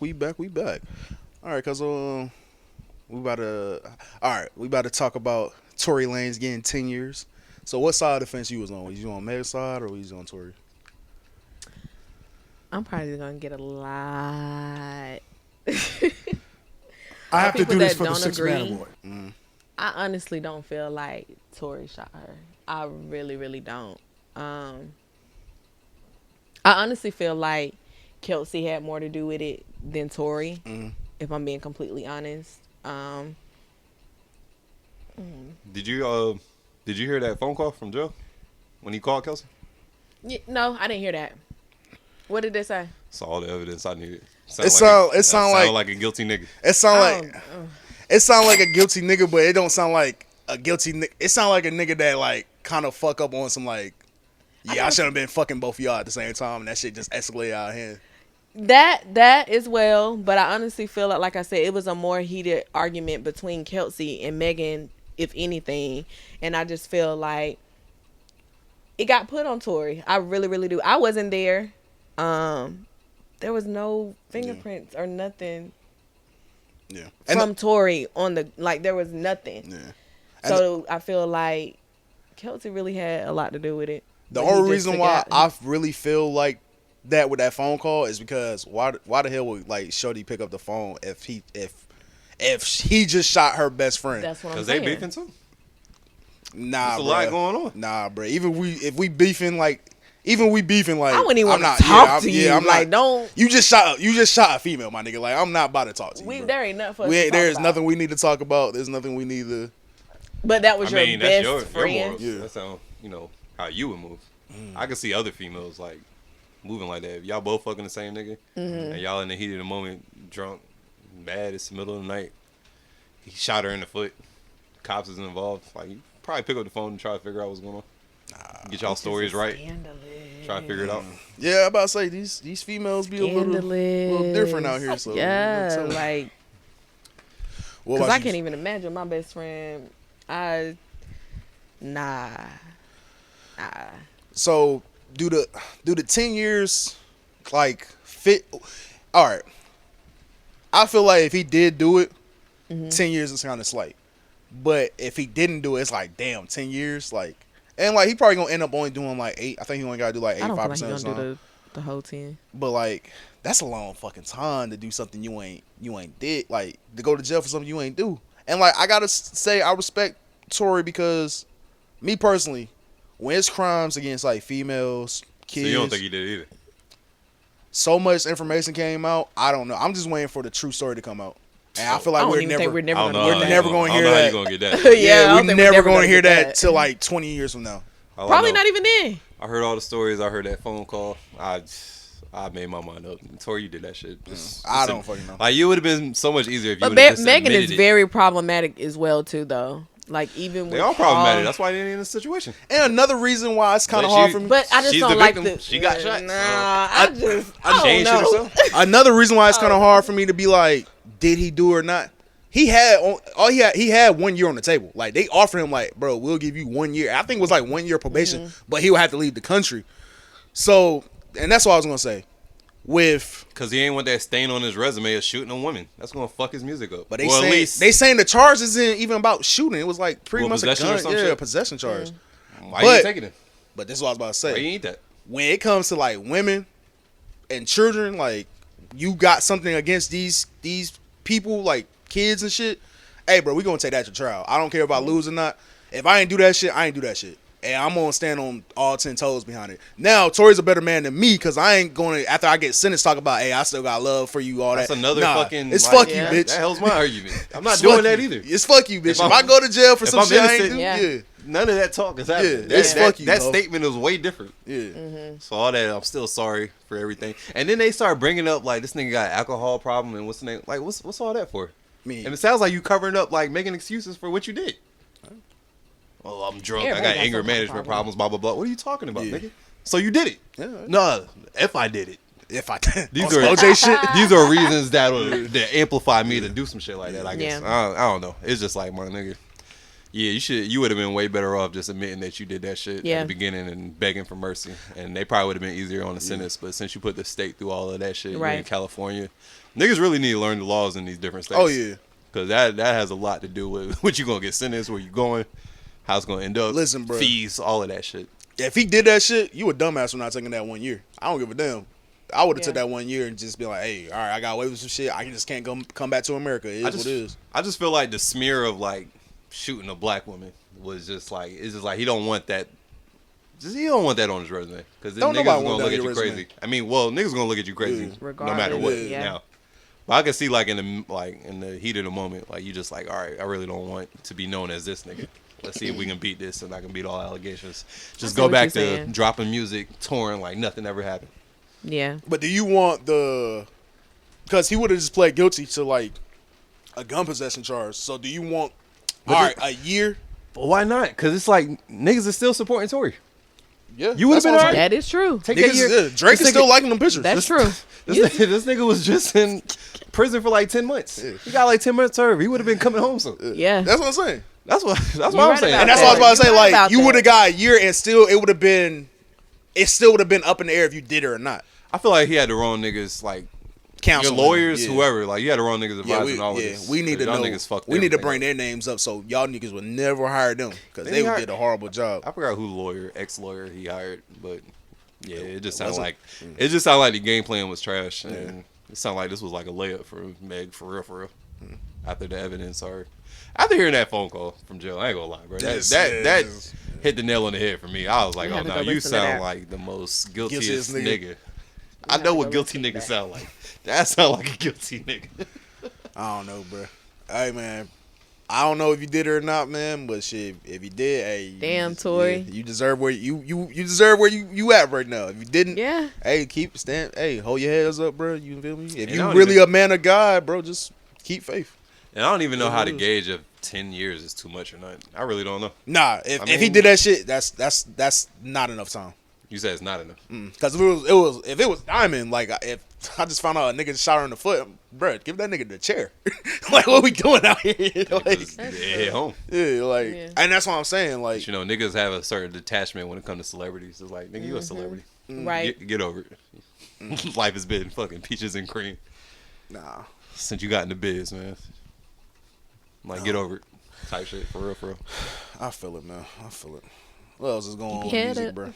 We back. All right, cause we about to. All right, we about to talk about Tory Lanez getting 10 years. So, what side of the fence you was on? Was you on Meg's side or was you on Tory? I'm probably gonna get a lot I of have to people do this that for the don't six man agree. award. I honestly don't feel like Tory shot her. I really, really don't. I honestly feel like Kelsey had more to do with it than Tory. If I'm being completely honest. Did you hear that phone call from Joe when he called Kelsey? No, I didn't hear that. What did they say? It's all the evidence I needed. It sound like a guilty nigga. It sound I like don't- it sound like a guilty nigga, but it don't sound like a guilty nigga. It sound like a nigga that like kind of fuck up on some like, yeah, I should have been fucking both of y'all at the same time, and that shit just escalated out of hand. That as well, but I honestly feel like I said, it was a more heated argument between Kelsey and Megan, if anything, and I just feel like it got put on Tory. I really, really do. I wasn't there. There was no fingerprints or nothing Yeah, from Tory on the there was nothing. yeah. So I feel like Kelsey really had a lot to do with it. The But he only just reason took why out- I really feel like that with that phone call is because why the hell would like Shorty pick up the phone if he just shot her best friend? That's what I'm Because they saying. beefing too. Nah, There's a bruh. lot going on. Nah, bro. Even we beefing like. Even we beefing like I wouldn't even I'm want not- to talk I'm- to yeah, you. I'm Like, not, don't. You just shot a female, my nigga. Like I'm not about to talk to you. Bro. There ain't nothing for us We to ain't, talk there's about. nothing we need to talk about. There's nothing we need to. But that was I your mean, best that's your friend. morals. Yeah. That's how you would move. I can see other females like moving like that. If y'all both fucking the same nigga, and y'all in the heat of the moment, drunk, mad, it's the middle of the night. He shot her in the foot. Cops is involved. Like, you probably pick up the phone and try to figure out what's going on. Get y'all stories right. Scandalous. Try to figure it out. Yeah, I'm about to say these females be a little different out here. So Yeah, so- like, What because about I you? can't even imagine my best friend. Nah. So do the 10 years like fit? All right. I feel like if he did do it, 10 years is kind of slight. But if he didn't do it, it's like damn, 10 years like. And like he probably gonna end up only doing like 8. I think he only gotta do like I don't feel 85% like he's of gonna the time. do the whole 10. But like that's a long fucking time to do something you ain't did. Like to go to jail for something you ain't do. And like I gotta say I respect Tory because me personally, when it's crimes against like females, kids, So you don't think he did either? so much information came out. I don't know. I'm just waiting for the true story to come out. And I feel like I don't we're even never think we're never I don't gonna know. get we're that. never gonna I hear don't know how that. you gonna get that. Yeah, I don't we're think never gonna gonna hear get that till like 20 years from now. All I Probably know- not even then. I heard all the stories. I heard that phone call. I made my mind up. Tori, you did that shit. I don't fucking know. Like, it would have been so much easier if you But would have just Megan admitted is it. very problematic as well too, though. Like even with They all problematic. all- That's why they ain't in this situation. And another reason why it's kind of But hard you- for me. But I just She's don't the like victim. the. She got shot, Nah, so- I She ain't don't shit know. herself. Another reason why it's kind of hard for me to be like, did he do or not? He had 1 year on the table. Like they offered him like, bro, we'll give you 1 year. I think it was like 1 year probation, but he would have to leave the country. So, and that's what I was gonna say. With Because he ain't want that stain on his resume of shooting a woman. That's going to fuck his music up. but they Or at saying least, they saying the charge isn't even about shooting. It was like pretty Well, much a possession or gun, some yeah, shit? possession charge. why you but- ain't taking it? But this is what I was about to Why say. you ain't that? When it comes to like women and children, like you got something against these people, like kids and shit. Hey, bro, we gonna take that to trial. I don't care if I lose or not. If I ain't do that shit, I ain't do that shit. And I'm gonna stand on all 10 toes behind it. Now, Tory's a better man than me because I ain't gonna, after I get sentenced, talk about, hey, I still got love for you, all That's that. another Nah, fucking. It's like, fuck you, Yeah. bitch. That hell's my argument. I'm not It's doing fuck that you. either. It's fuck you, bitch. If I'm- I go to jail for if some I'm shit I ain't innocent, do, Yeah. yeah. None of that talk is happening. Yeah, it's fuck you, That bro. statement is way different. Yeah. So all that, I'm still sorry for everything. And then they start bringing up like this nigga got an alcohol problem and what's the name? Like what's all that for? Me. And it sounds like you covering up, like making excuses for what you did. Oh, I'm drunk. Everybody I got got anger some kind of management problem. problems. Blah blah blah. What are you talking about, Yeah. nigga? So you did it? Yeah. No, if I did it. If I These on are some OJ shit. These are reasons that amplify me to do some shit like that. I guess Yeah. I don't know. It's just like my nigga. Yeah, you would have been way better off just admitting that you did that shit Yeah. at the beginning and begging for mercy. And they probably would have been easier on the sentence. But since you put the state through all of that shit, you're in Right. California, niggas really need to learn the laws in these different states. Oh yeah. Because that has a lot to do with what you going to get sentenced, where you going, how it's going to end up. Listen, bro. Fees, all of that shit. If he did that shit, you a dumbass for not taking that 1 year. I don't give a damn. I would have took Yeah. that 1 year and just be like, hey, all right, I got away with some shit. I just can't come back to America. It is what it is. I just feel like the smear of like shooting a black woman was just like, it's just like he don't want that. He don't want that on his resume because then Don't niggas nobody gonna want look that at on you your crazy. resume. I mean, well, niggas gonna look at you crazy no Regardless, matter what. yeah. Now, but I can see like in the heat of the moment, like you just like, all right, I really don't want to be known as this nigga. Let's see if we can beat this and I can beat all allegations. Just see go what back you're to saying. dropping music, touring like nothing ever happened. Yeah. But do you want because he would have just pled guilty to like a gun possession charge. So do you want, But all right, a year? But why not? Because it's like niggas are still supporting Tory. Yeah. You would've that's what been I'm all right. saying. That is true. Take that year. Niggas, Drake This is still nigga- liking them pictures. That's true. This nigga was just in prison for like 10 months. He got like 10 months served. He would have been coming home soon. Yeah. That's what I'm saying. That's what I'm right saying. about And that's what I was about to say. You're right Like, about you that. would have got a year and still it still would have been up in the air if you did it or not. I feel like he had the wrong niggas, like Counsel your lawyers, yeah. whoever. Like you had the wrong niggas Yeah, advising all of this. we need to Y'all know. Niggas fucked We need to everything bring up. their names up so y'all niggas would never hire them because They they hired- did a horrible job. I forgot who ex-lawyer he hired, but yeah, it just sounded wasn't- like the game plan was trash, and it sounded like this was like a layup for Meg, for real. After the evidence, or after hearing that phone call from jail, I ain't gonna lie, bro. That hit the nail on the head for me. I was like, You oh have to no, go you listen to sound that. like the most guiltiest Guiltiest nigga. nigga. I have know to what go guilty listen to niggas that. sound like. That sound like a guilty nigga. I don't know, bro. Hey, man. I don't know if you did it or not, man. But shit, if you did, hey, Damn, Tory. you deserve where you deserve where you at right now. If you didn't, Yeah. hey, hey, hold your heads up, bro. You feel me? If And I you don't really even- a man of God, bro, just keep faith. And I don't even know Yeah, how it to is. gauge if 10 years is too much or not. I really don't know. Nah, if he mean- did that shit, that's not enough time. You said it's not enough. Because if it was Diamond, like if I just found out a nigga shot her in the foot, bro, give that nigga the chair. Like what we doing out here? Like, Just hit home. yeah, like, Yeah. and that's what I'm saying. Like, But, you know, niggas have a certain detachment when it comes to celebrities. It's like, nigga, you a celebrity. Right. Get over it. Life has been fucking peaches and cream nah. since you got in the biz, man. Like, get over it. Type shit. For real, for real. I feel it, man. I feel it. What else is going on Keep with your head music, up. bro?